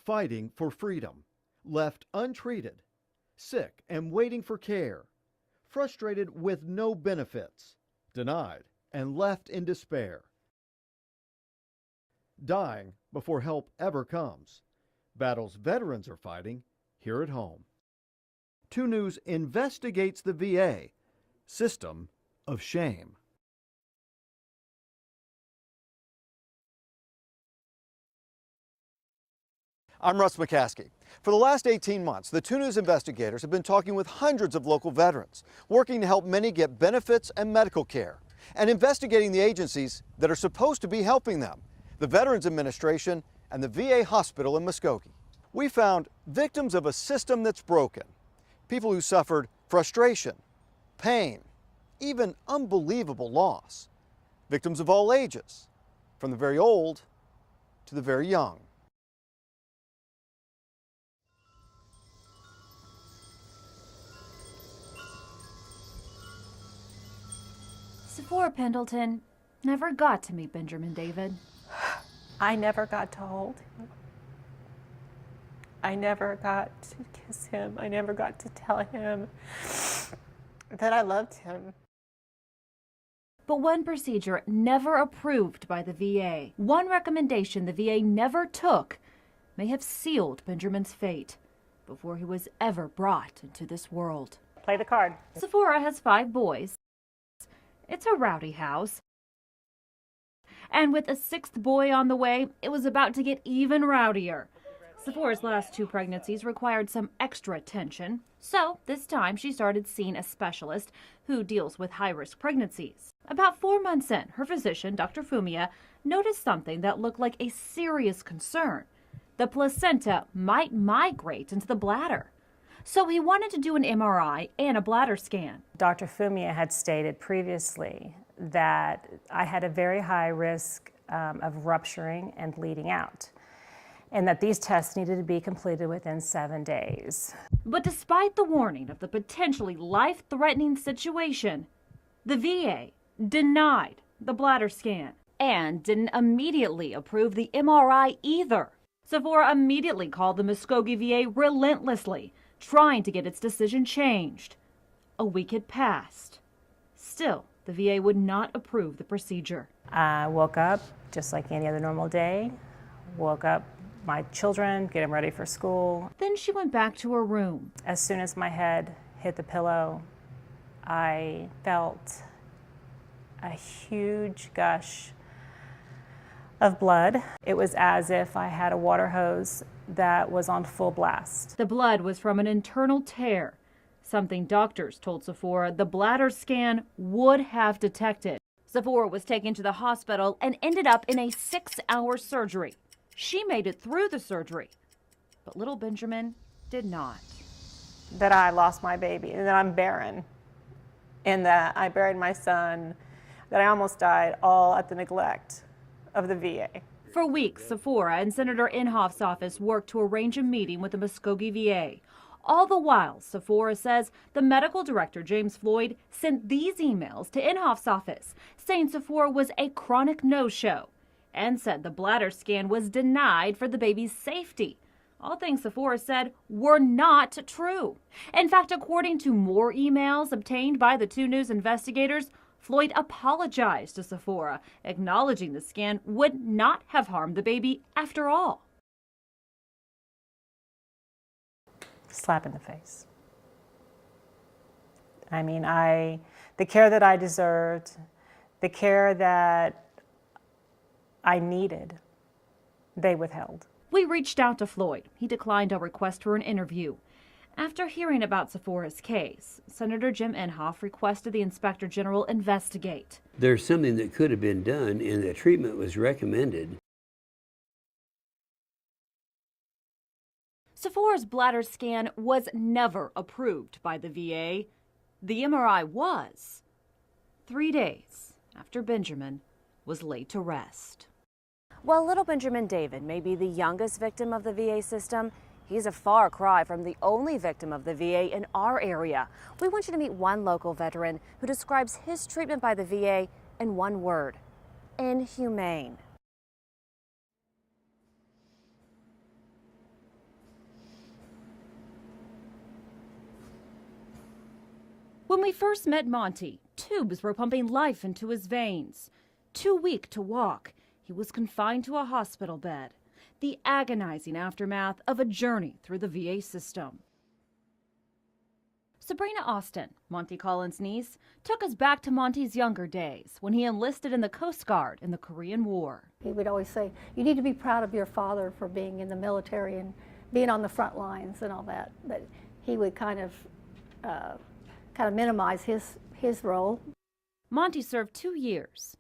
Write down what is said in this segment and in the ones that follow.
fighting for freedom, left untreated, sick and waiting for care, frustrated with no benefits, denied and left in despair, dying before help ever comes. Battles veterans are fighting here at home. 2 News investigates the VA system of shame. I'm Russ McCaskey. For the last 18 months, the 2 News investigators have been talking with hundreds of local veterans, working to help many get benefits and medical care, and investigating the agencies that are supposed to be helping them, the Veterans Administration and the VA hospital in Muskogee. We found victims of a system that's broken, people who suffered frustration, pain, even unbelievable loss, victims of all ages, from the very old to the very young. Sephora Pendleton never got to meet Benjamin David. I never got to hold him. I never got to kiss him. I never got to tell him that I loved him. But one procedure never approved by the VA, one recommendation the VA never took, may have sealed Benjamin's fate before he was ever brought into this world. Play the card. Sephora has 5 boys. It's a rowdy house. And with a 6th boy on the way, it was about to get even rowdier. Sephora's last 2 pregnancies required some extra attention, so this time she started seeing a specialist who deals with high-risk pregnancies. About 4 months in, her physician, Dr. Fumia, noticed something that looked like a serious concern. The placenta might migrate into the bladder. So he wanted to do an MRI and a bladder scan. Dr. Fumia had stated previously that I had a very high risk of rupturing and bleeding out, and that these tests needed to be completed within 7 days. But despite the warning of the potentially life-threatening situation, the VA denied the bladder scan and didn't immediately approve the MRI either. Sephora immediately called the Muskogee VA relentlessly, trying to get its decision changed. A week had passed. Still, the VA would not approve the procedure. I woke up just like any other normal day, woke up my children, get them ready for school. Then she went back to her room. As soon as my head hit the pillow, I felt a huge gush of blood. It was as if I had a water hose that was on full blast. The blood was from an internal tear, something doctors told Sephora the bladder scan would have detected. Sephora was taken to the hospital and ended up in a 6-hour surgery. She made it through the surgery, but little Benjamin did not. That I lost my baby, and that I'm barren, and that I buried my son, that I almost died, all at the neglect of the VA. For weeks, Sephora and Senator Inhofe's office worked to arrange a meeting with the Muskogee VA. All the while, Sephora says the medical director, James Floyd, sent these emails to Inhofe's office saying Sephora was a chronic no-show and said the bladder scan was denied for the baby's safety. All things Sephora said were not true. In fact, according to more emails obtained by the 2 News investigators, Floyd apologized to Sephora, acknowledging the scan would not have harmed the baby after all. Slap in the face. I mean, the care that I deserved, the care that I needed, they withheld. We reached out to Floyd. He declined our request for an interview. After hearing about Sephora's case, Senator Jim Inhofe requested the Inspector General investigate. There's something that could have been done, and the treatment was recommended. Sephora's bladder scan was never approved by the VA. The MRI was 3 days after Benjamin was laid to rest. While little Benjamin David may be the youngest victim of the VA system, he's a far cry from the only victim of the VA in our area. We want you to meet one local veteran who describes his treatment by the VA in one word: inhumane. When we first met Monty, tubes were pumping life into his veins. Too weak to walk, he was confined to a hospital bed. The agonizing aftermath of a journey through the VA system. Sabrina Austin, Monty Collins' niece, took us back to Monty's younger days when he enlisted in the Coast Guard in the Korean War. He would always say, you need to be proud of your father for being in the military and being on the front lines and all that. But he would kind of minimize his role. Monty served 2 years.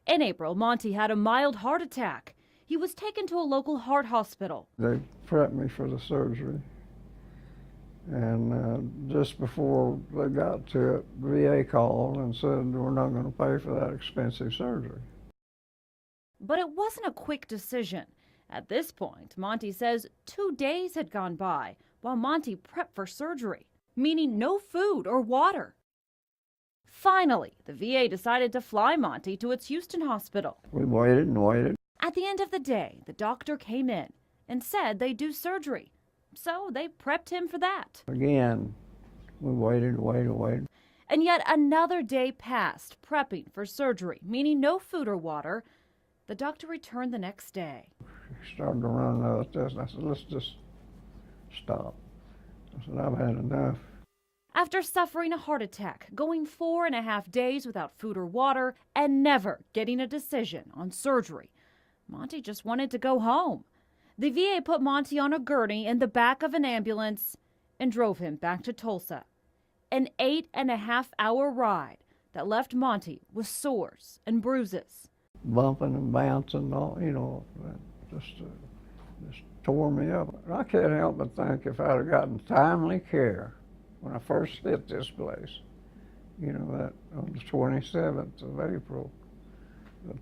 In April, Monty had a mild heart attack. He was taken to a local heart hospital. They prepped me for the surgery. And just before they got to it, the VA called and said, we're not going to pay for that expensive surgery. But it wasn't a quick decision. At this point, Monty says 2 days had gone by while Monty prepped for surgery, meaning no food or water. Finally, the VA decided to fly Monty to its Houston hospital. We waited and waited. At the end of the day, the doctor came in and said they'd do surgery. So they prepped him for that. Again, we waited. And yet another day passed prepping for surgery, meaning no food or water. The doctor returned the next day. He started to run another test, and I said, let's just stop. I said, I've had enough. After suffering a heart attack, going 4.5 days without food or water, and never getting a decision on surgery, Monty just wanted to go home. The VA put Monty on a gurney in the back of an ambulance and drove him back to Tulsa. An 8.5-hour ride that left Monty with sores and bruises. Bumping and bouncing, all, just tore me up. I can't help but think if I'd have gotten timely care when I first hit this place, that on the 27th of April,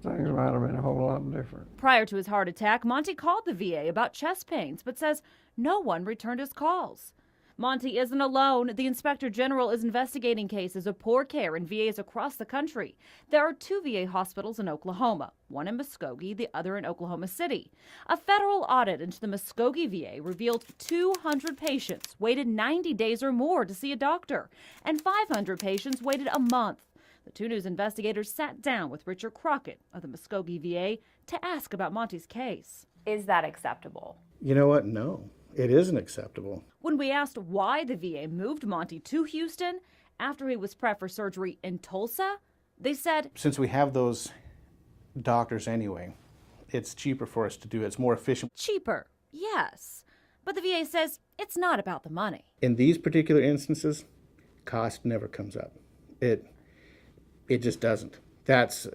things might have been a whole lot different. Prior to his heart attack, Monty called the VA about chest pains, but says no one returned his calls. Monty isn't alone. The Inspector General is investigating cases of poor care in VAs across the country. There are 2 VA hospitals in Oklahoma, one in Muskogee, the other in Oklahoma City. A federal audit into the Muskogee VA revealed 200 patients waited 90 days or more to see a doctor, and 500 patients waited a month. The 2 News investigators sat down with Richard Crockett of the Muskogee VA to ask about Monty's case. Is that acceptable? You know what? No, it isn't acceptable. When we asked why the VA moved Monty to Houston after he was prepped for surgery in Tulsa, they said, Since we have those doctors anyway, it's cheaper for us to do it. It's more efficient. Cheaper, yes. But the VA says it's not about the money. In these particular instances, cost never comes up. It just doesn't. That's,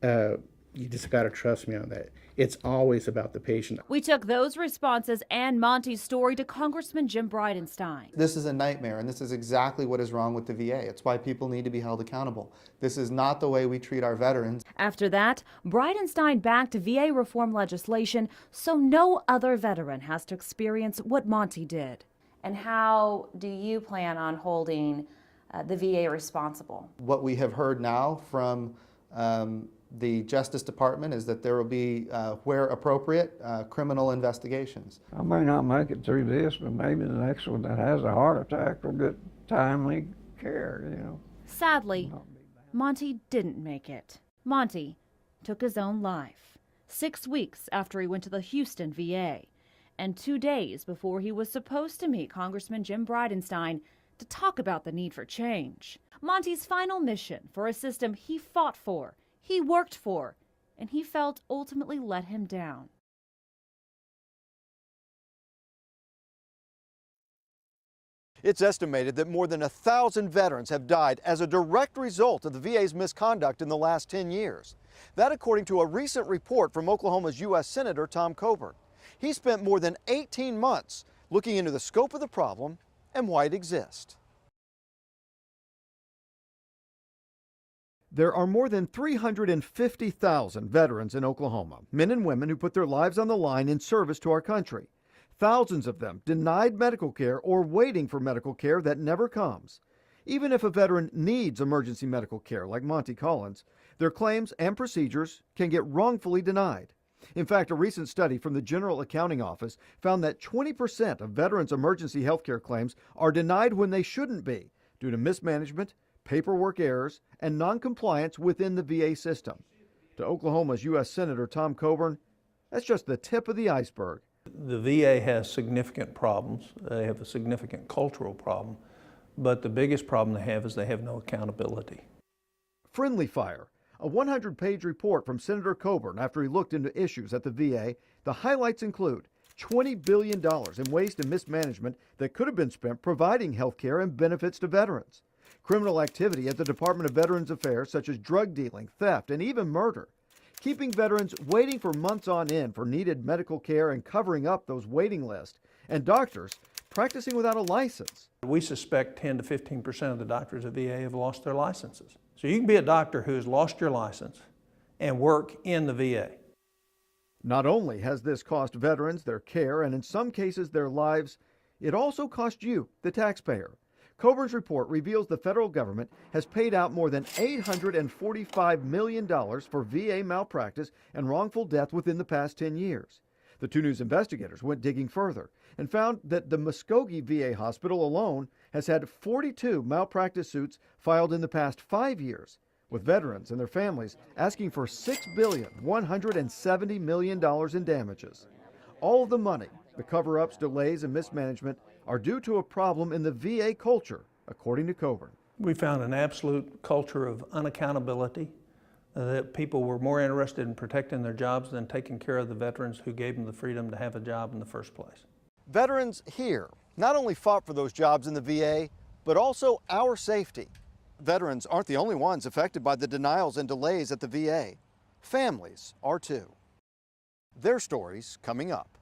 you just got to trust me on that. It's always about the patient. We took those responses and Monty's story to Congressman Jim Bridenstine. This is a nightmare, and this is exactly what is wrong with the VA. It's why people need to be held accountable. This is not the way we treat our veterans. After that, Bridenstine backed VA reform legislation so no other veteran has to experience what Monty did. And how do you plan on holding the VA responsible? What we have heard now from the Justice Department is that there will be, where appropriate, criminal investigations. I may not make it through this, but maybe the next one that has a heart attack will get timely care, Sadly, Monty didn't make it. Monty took his own life 6 weeks after he went to the Houston VA, and 2 days before he was supposed to meet Congressman Jim Bridenstine to talk about the need for change. Monty's final mission for a system he fought for, he worked for, and he felt ultimately let him down. It's estimated that more than 1,000 veterans have died as a direct result of the VA's misconduct in the last 10 years. That according to a recent report from Oklahoma's U.S. Senator Tom Coburn. He spent more than 18 months looking into the scope of the problem and why it exists. There are more than 350,000 veterans in Oklahoma, men and women who put their lives on the line in service to our country. Thousands of them denied medical care or waiting for medical care that never comes. Even if a veteran needs emergency medical care like Monty Collins, their claims and procedures can get wrongfully denied. In fact, a recent study from the General Accounting Office found that 20% of veterans' emergency health care claims are denied when they shouldn't be, due to mismanagement, paperwork errors, and noncompliance within the VA system. To Oklahoma's U.S. Senator Tom Coburn, that's just the tip of the iceberg. The VA has significant problems. They have a significant cultural problem, but the biggest problem they have is they have no accountability. Friendly Fire, a 100-page report from Senator Coburn after he looked into issues at the VA. The highlights include $20 billion in waste and mismanagement that could have been spent providing health care and benefits to veterans. Criminal activity at the Department of Veterans Affairs, such as drug dealing, theft, and even murder. Keeping veterans waiting for months on end for needed medical care and covering up those waiting lists. And doctors practicing without a license. We suspect 10 to 15% of the doctors at VA have lost their licenses. So you can be a doctor who has lost your license and work in the VA. Not only has this cost veterans their care and in some cases their lives, it also cost you, the taxpayer. Coburn's report reveals the federal government has paid out more than $845 million for VA malpractice and wrongful death within the past 10 years. The 2 News investigators went digging further and found that the Muskogee VA hospital alone has had 42 malpractice suits filed in the past 5 years, with veterans and their families asking for $6,170 million in damages. All of the money, the cover-ups, delays, and mismanagement are due to a problem in the VA culture, according to Coburn. We found an absolute culture of unaccountability, that people were more interested in protecting their jobs than taking care of the veterans who gave them the freedom to have a job in the first place. Veterans here not only fought for those jobs in the VA, but also our safety. Veterans aren't the only ones affected by the denials and delays at the VA. Families are too. Their stories coming up.